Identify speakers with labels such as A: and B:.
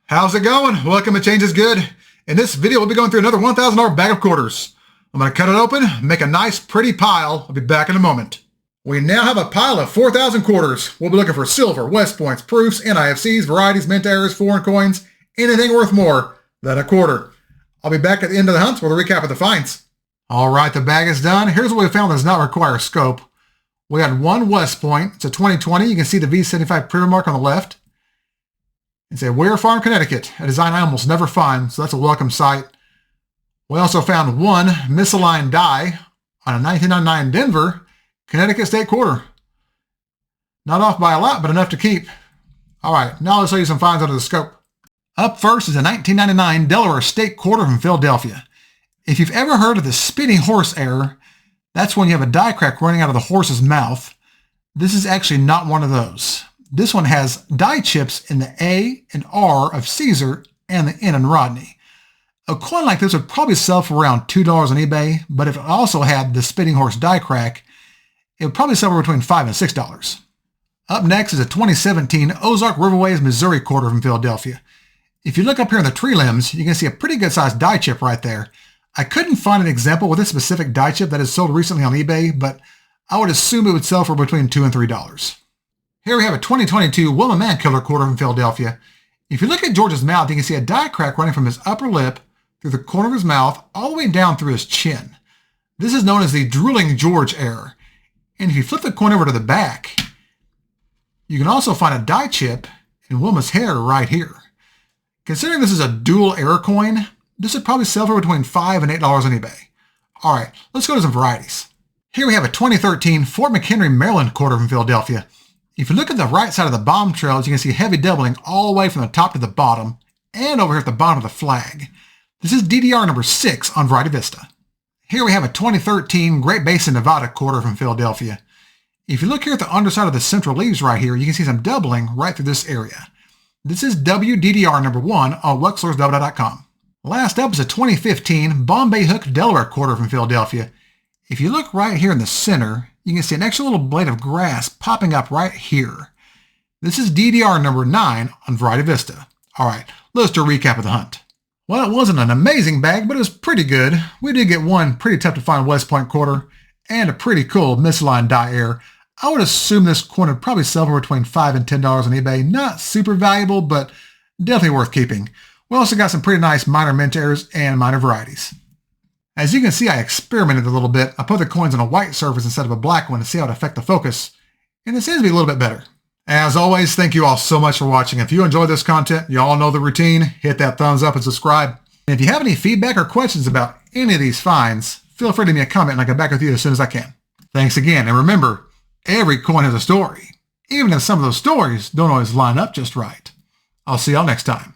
A: How's it going? Welcome to Change is Good. In this video, we'll be going through another $1,000 bag of quarters. I'm going to cut it open, make a nice pretty pile. I'll be back in a moment. We now have a pile of 4,000 quarters. We'll be looking for silver, West Points, proofs, NIFCs, varieties, mint errors, foreign coins, anything worth more than a quarter. I'll be back at the end of the hunt with a recap of the finds. All right, the bag is done. Here's what we found that does not require a scope. We had one West Point. It's a 2020. You can see the V75 period mark on the left. It's a Weir Farm, Connecticut, a design I almost never find, so that's a welcome sight. We also found one misaligned die on a 1999 Denver, Connecticut State quarter. Not off by a lot, but enough to keep. All right, now let's show you some finds under the scope. Up first is a 1999 Delaware State quarter from Philadelphia. If you've ever heard of the spitting horse error, that's when you have a die crack running out of the horse's mouth. This is actually not one of those. This one has die chips in the A and R of Caesar and the N in Rodney. A coin like this would probably sell for around $2 on eBay, but if it also had the spitting horse die crack, it would probably sell for between $5 and $6. Up next is a 2017 Ozark Riverways, Missouri quarter from Philadelphia. If you look up here in the tree limbs, you can see a pretty good sized die chip right there. I couldn't find an example with this specific die chip that is sold recently on eBay, but I would assume it would sell for between $2 and $3. Here we have a 2022 Wilma Mankiller quarter from Philadelphia. If you look at George's mouth, you can see a die crack running from his upper lip through the corner of his mouth all the way down through his chin. This is known as the drooling George error. And if you flip the coin over to the back, you can also find a die chip in Wilma's hair right here. Considering this is a dual error coin, this would probably sell for between $5 and $8 on eBay. All right, let's go to some varieties. Here we have a 2013 Fort McHenry, Maryland quarter from Philadelphia. If you look at the right side of the bomb trails, you can see heavy doubling all the way from the top to the bottom and over here at the bottom of the flag. This is DDR number 6 on Variety Vista. Here we have a 2013 Great Basin, Nevada quarter from Philadelphia. If you look here at the underside of the central leaves right here, you can see some doubling right through this area. This is WDDR number 1 on WexlersDouble.com. Last up is a 2015 Bombay Hook, Delaware quarter from Philadelphia. If you look right here in the center, you can see an extra little blade of grass popping up right here. This is DDR number 9 on Variety Vista. All right, let's do a recap of the hunt. Well, it wasn't an amazing bag, but it was pretty good. We did get one pretty tough to find West Point quarter and a pretty cool misaligned die error. I would assume this coin would probably sell for between $5 and $10 on eBay. Not super valuable, but definitely worth keeping. We also got some pretty nice minor mint errors and minor varieties. As you can see, I experimented a little bit. I put the coins on a white surface instead of a black one to see how it affect the focus, and it seems to be a little bit better. As always, thank you all so much for watching. If you enjoyed this content, you all know the routine. Hit that thumbs up and subscribe. And if you have any feedback or questions about any of these finds, feel free to leave me a comment and I'll get back with you as soon as I can. Thanks again, and remember, every coin has a story, even if some of those stories don't always line up just right. I'll see y'all next time.